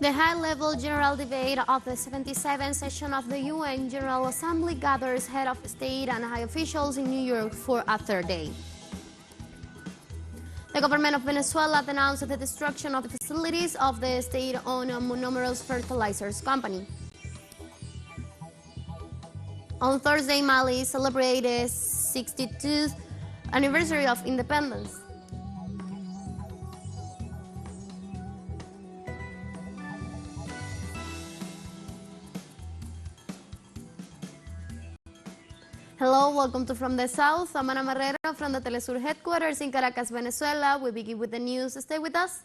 The high-level general debate of the 77th session of the UN General Assembly gathers head of state and high officials in New York for a third day. The government of Venezuela denounced the destruction of the facilities of the state-owned Monomeros fertilizers company. On Thursday, Mali celebrated its 62nd anniversary of independence. Hello, welcome to From the South. I'm Monomeros from the teleSUR headquarters in Caracas, Venezuela. We begin with the news. Stay with us.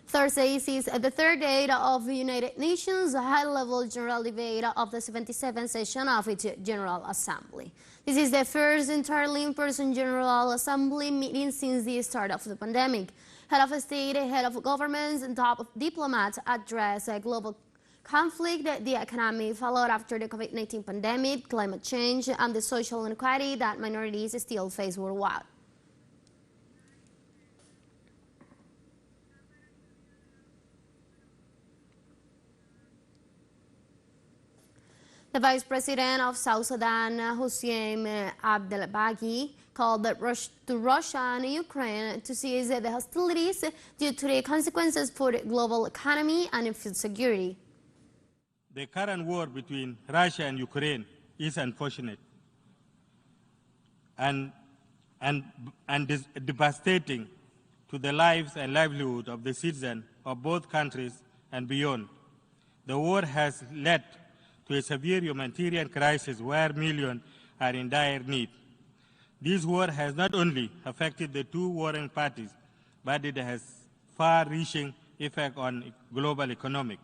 Thursday is the third day of the United Nations high-level general debate of the 77th session of its General Assembly. This is the first entirely in-person General Assembly meeting since the start of the pandemic. Head of state, head of governments, and top diplomats address global conflict, the economic fallout after the COVID-19 pandemic, climate change, and the social inequality that minorities still face worldwide. The Vice President of South Sudan, Hussein Abdelbagi, called to Russia and Ukraine to cease the hostilities due to the consequences for the global economy and food security. The current war between Russia and Ukraine is unfortunate and devastating to the lives and livelihood of the citizens of both countries and beyond. The war has led to a severe humanitarian crisis where millions are in dire need. This war has not only affected the two warring parties, but it has far-reaching effect on global economic.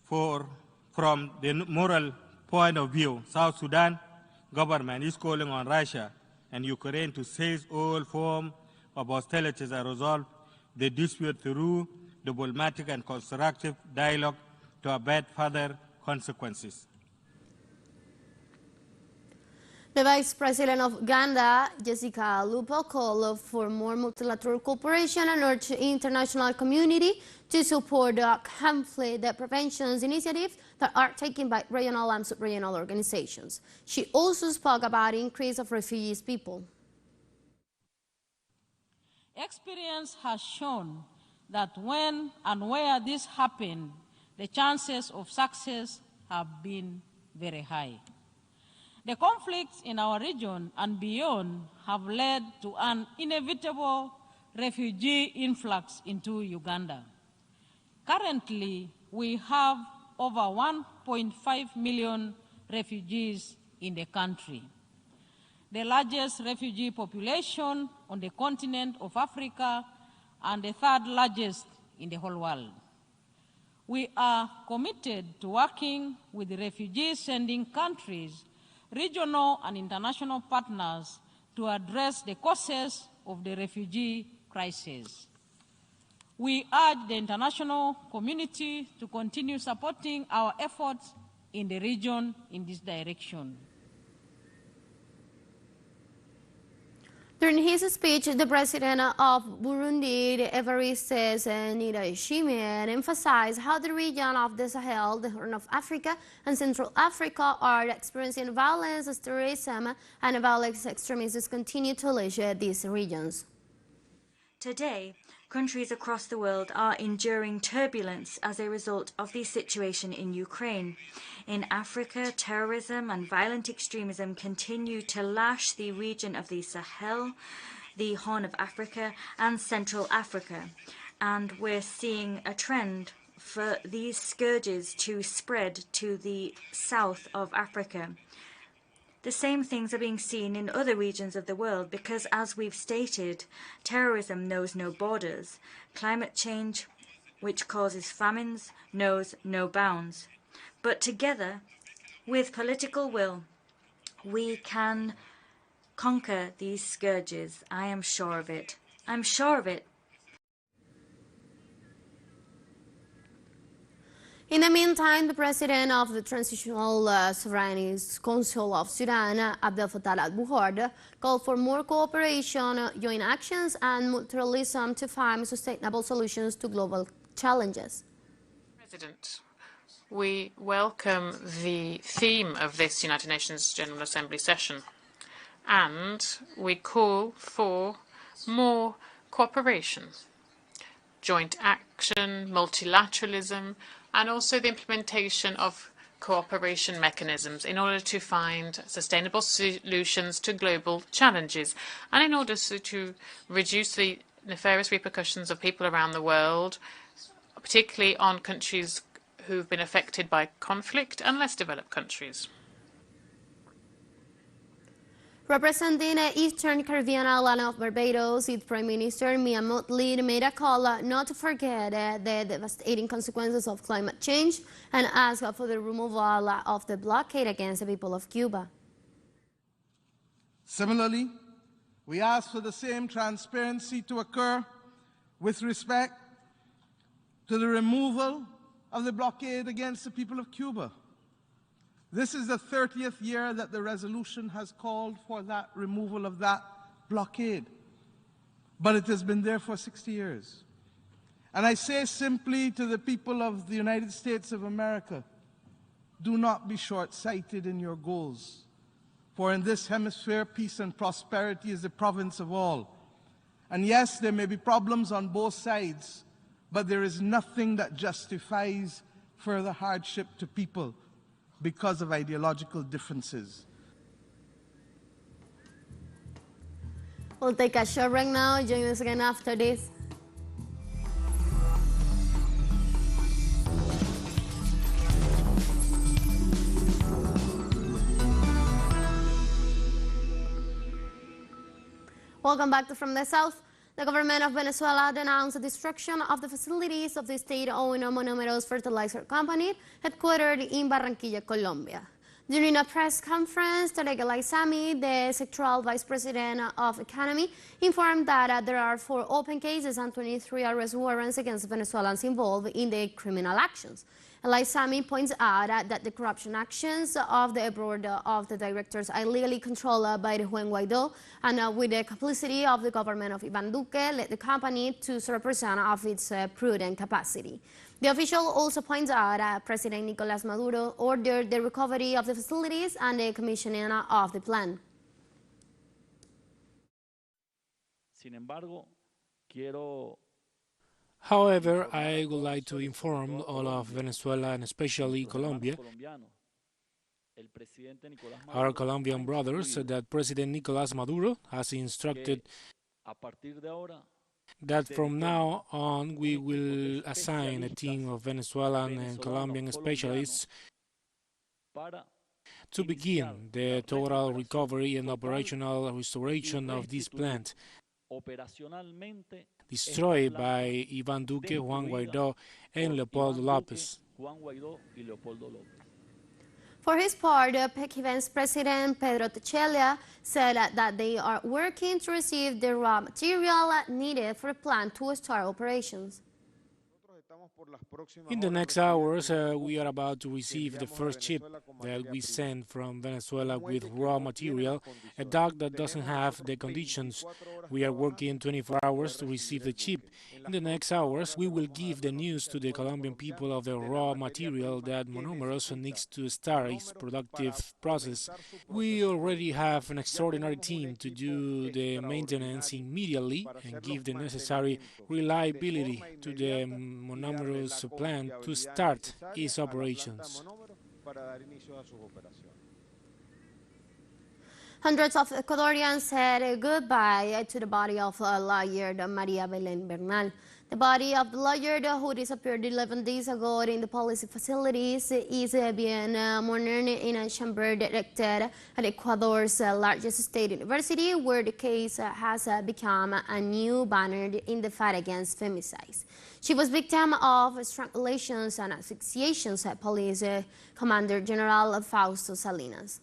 From the moral point of view, South Sudan government is calling on Russia and Ukraine to cease all forms of hostilities and resolve the dispute through diplomatic and constructive dialogue to avoid further consequences. The Vice President of Uganda, Jessica Lupo, called for more multilateral cooperation and urged the international community to support the conflict prevention initiatives that are taken by regional and sub-regional organizations. She also spoke about the increase of refugees people. Experience has shown that when and where this happens, the chances of success have been very high. The conflicts in our region and beyond have led to an inevitable refugee influx into Uganda. Currently, we have over 1.5 million refugees in the country, the largest refugee population on the continent of Africa and the third largest in the whole world. We are committed to working with the refugee-sending countries, regional and international partners to address the causes of the refugee crisis. We urge the international community to continue supporting our efforts in the region in this direction. During his speech, the President of Burundi, Evariste Ndayishimiye, emphasized how the region of the Sahel, the Horn of Africa, and Central Africa are experiencing violence as terrorism and violent extremists continue to lead these regions. Today, countries across the world are enduring turbulence as a result of the situation in Ukraine. In Africa, terrorism and violent extremism continue to lash the region of the Sahel, the Horn of Africa, and Central Africa. And we're seeing a trend for these scourges to spread to the south of Africa. The same things are being seen in other regions of the world because, as we've stated, terrorism knows no borders. Climate change, which causes famines, knows no bounds. But together, with political will, we can conquer these scourges. I am sure of it. I'm sure of it. In the meantime, the president of the Transitional Sovereignty Council of Sudan, Abdel Fattah al-Burhan, called for more cooperation, joint actions, and multilateralism to find sustainable solutions to global challenges. President, we welcome the theme of this United Nations General Assembly session, and we call for more cooperation, joint action, multilateralism, and also the implementation of cooperation mechanisms in order to find sustainable solutions to global challenges and in order to reduce the nefarious repercussions of people around the world, particularly on countries who've been affected by conflict and less developed countries. Representing the Eastern Caribbean island of Barbados, its Prime Minister Mia Mottley made a call not to forget the devastating consequences of climate change and asked for the removal of the blockade against the people of Cuba. Similarly, we ask for the same transparency to occur with respect to the removal of the blockade against the people of Cuba. This is the 30th year that the resolution has called for that removal of that blockade, but it has been there for 60 years. And I say simply to the people of the United States of America, do not be short-sighted in your goals, for in this hemisphere, peace and prosperity is the province of all. And yes, there may be problems on both sides, but there is nothing that justifies further hardship to people because of ideological differences. We'll take a short break now. Join us again after this. Welcome back to From the South. The government of Venezuela denounced the destruction of the facilities of the state-owned Monomeros fertilizer company headquartered in Barranquilla, Colombia. During a press conference, Tarek El Aissami, the sectoral vice president of economy, informed that there are 4 open cases and 23 arrest warrants against Venezuelans involved in the criminal actions. El Aissami points out that the corruption actions of the board of the directors are legally controlled by Juan Guaidó and with the complicity of the government of Ivan Duque led the company to 0% of its prudent capacity. The official also points out that President Nicolás Maduro ordered the recovery of the facilities and the commissioning of the plant. However, I would like to inform all of Venezuela and especially Colombia, our Colombian brothers, that President Nicolás Maduro has instructed that from now on we will assign a team of Venezuelan and Colombian specialists to begin the total recovery and operational restoration of this plant, destroyed by Ivan Duque, Juan Guaidó, and Leopoldo López. For his part, PECIVEN's president Pedro Techelia said that they are working to receive the raw material needed for the plant to start operations. In the next hours, we are about to receive the first ship that we sent from Venezuela with raw material, a dock that doesn't have the conditions. We are working 24 hours to receive the ship. In the next hours, we will give the news to the Colombian people of the raw material that Monomeros needs to start its productive process. We already have an extraordinary team to do the maintenance immediately and give the necessary reliability to the Monomeros plant to start its operations. Hundreds of Ecuadorians said goodbye to the body of lawyer Maria Belén Bernal. The body of the lawyer who disappeared 11 days ago in the police facilities is being mourned in a chamber directed at Ecuador's largest state university, where the case has become a new banner in the fight against femicides. She was victim of strangulations and asphyxiation, said Police Commander General Fausto Salinas.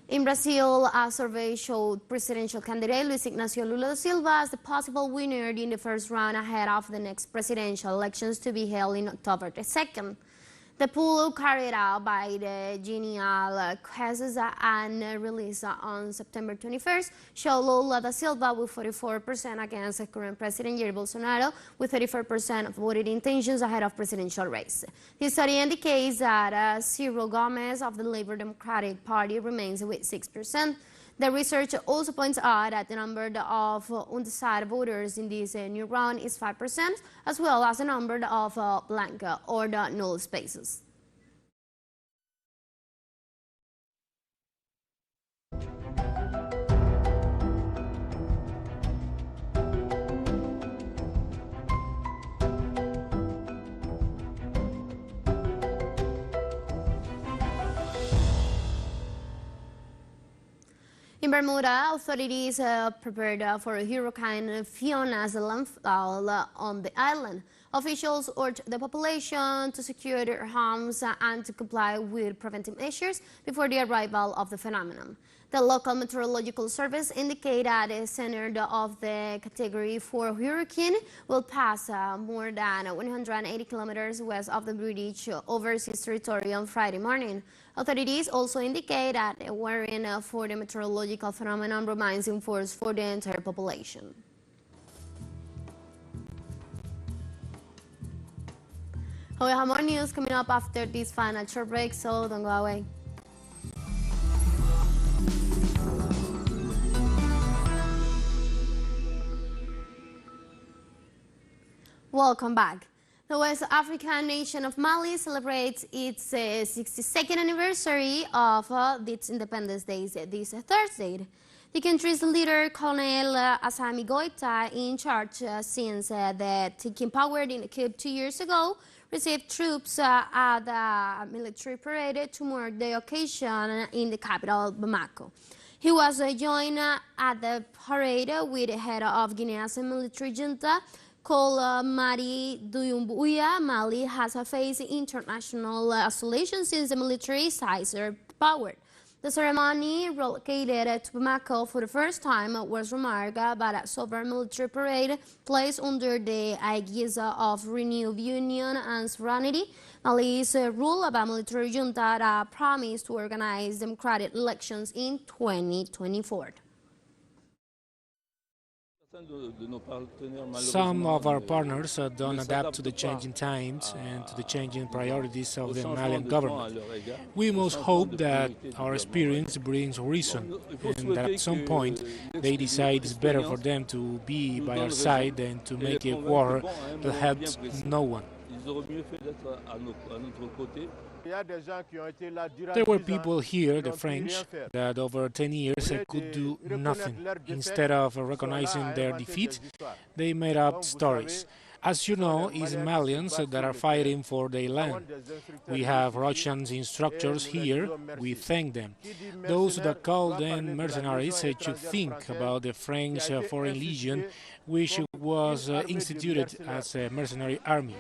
In Brazil, a survey showed presidential candidate Luiz Ignacio Lula da Silva as the possible winner in the first round ahead of the next presidential elections to be held in October 2nd. The poll carried out by the Genial Quests and released on September 21st showed Lula da Silva with 44% against current President Jair Bolsonaro with 34% of voting intentions ahead of presidential race. This study indicates that Ciro Gomes of the Labor Democratic Party remains with 6%. The research also points out that the number of undecided voters in this new round is 5%, as well as the number of blank or null spaces. In Bermuda, authorities prepared for Hurricane Fiona's landfall on the island. Officials urged the population to secure their homes and to comply with preventive measures before the arrival of the phenomenon. The local meteorological service indicated that the center of the Category 4 hurricane will pass more than 180 kilometers west of the British overseas territory on Friday morning. Authorities also indicate that a warning for the meteorological phenomenon remains in force for the entire population. We have more news coming up after this final short break, so don't go away. Welcome back. The West African nation of Mali celebrates its 62nd anniversary of its Independence Day this Thursday. The country's leader, Colonel Assimi Goïta, in charge since the taking power in the coup 2 years ago, received troops at a military parade to mark the occasion in the capital, Bamako. He was joined at the parade with the head of Guinea's military junta, called Mari Doumbouya. Mali has faced international isolation since the military seized power. The ceremony, relocated to Bamako for the first time, was marked by a sober military parade placed under the aegis of renewed union and sovereignty. Mali's rule by military junta that promised to organize democratic elections in 2024. Some of our partners don't adapt to the changing times and to the changing priorities of the Malian government. We must hope that our experience brings reason and that at some point they decide it's better for them to be by our side than to make a war that helps no one. There were people here, the French, that over 10 years could do nothing. Instead of recognizing their defeat, they made up stories. As you know, it's Malians that are fighting for their land. We have Russian instructors here, we thank them. Those that call them mercenaries should think about the French Foreign Legion, which was instituted as a mercenary army.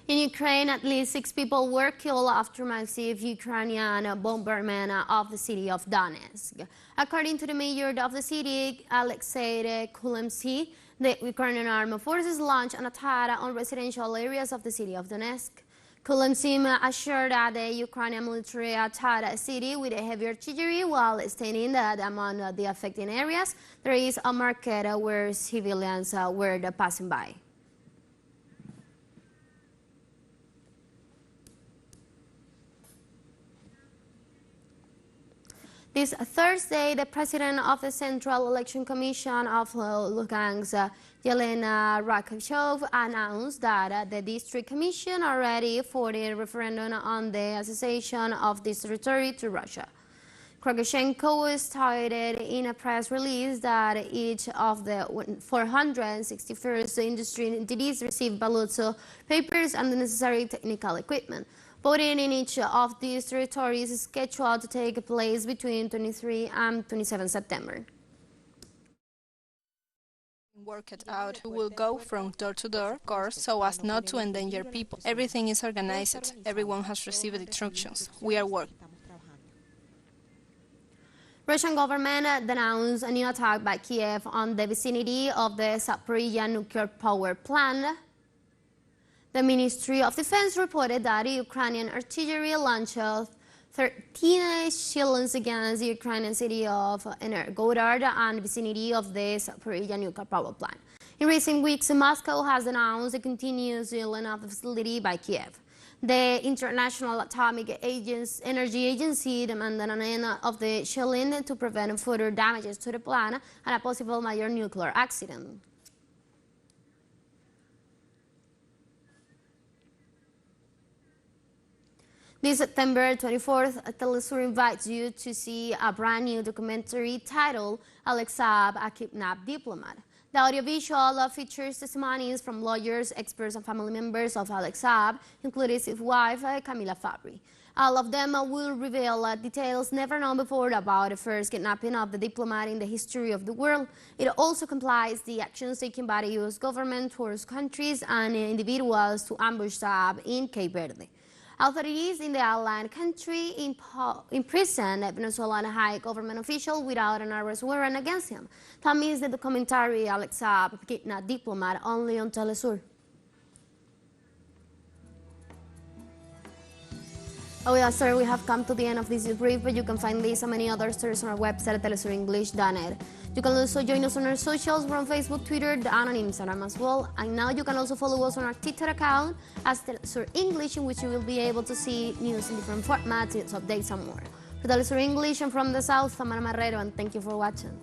In Ukraine, at least 6 people were killed after massive Ukrainian bombardment of the city of Donetsk. According to the mayor of the city, Alexei Kulemsky, the Ukrainian armed forces launched an attack on residential areas of the city of Donetsk. Kulemsky assured that the Ukrainian military attacked the city with a heavy artillery, while stating that among the affected areas there is a market where civilians were passing by. This Thursday, the president of the Central Election Commission of Lugansk, Yelena Rakhovchuk, announced that the district commission are ready for the referendum on the association of this territory to Russia. Krogoshenko stated in a press release that each of the 461st industry entities received ballot papers and the necessary technical equipment. Voting in each of these territories is scheduled to take place between 23 and 27 September. Work it out. We will go from door to door, of course, so as not to endanger people. Everything is organized. Everyone has received instructions. We are working. Russian government denounced a new attack by Kiev on the vicinity of the Zaporizhzhia nuclear power plant. The Ministry of Defense reported that Ukrainian artillery launched 13 shells against the Ukrainian city of Energodar and vicinity of the Zaporizhzhia nuclear power plant. In recent weeks, Moscow has announced a continuous drilling of the facility by Kiev. The International Atomic Energy Agency demanded an end of the shelling to prevent further damages to the plant and a possible major nuclear accident. This September 24th, teleSUR invites you to see a brand new documentary titled Alex Saab, a Kidnapped Diplomat. The audiovisual features testimonies from lawyers, experts, and family members of Alex Saab, including his wife, Camila Fabri. All of them will reveal details never known before about the first kidnapping of the diplomat in the history of the world. It also compiles the actions taken by the U.S. government towards countries and individuals to ambush Saab in Cape Verde. Authorities in the island country imprisoned a Venezuelan high government official without an arrest warrant against him. That means the documentary Alex Saab, Kidnapped Diplomat, only on teleSUR. Oh yeah, sir, we have come to the end of this brief, but you can find this and many other stories on our website at telesurenglish.net. You can also join us on our socials. We're on Facebook, Twitter, and on Instagram as well. And now you can also follow us on our TikTok account as teleSUR English, in which you will be able to see news in different formats, updates, and more. For teleSUR English and from the South, I'm Ana Marrero, and thank you for watching.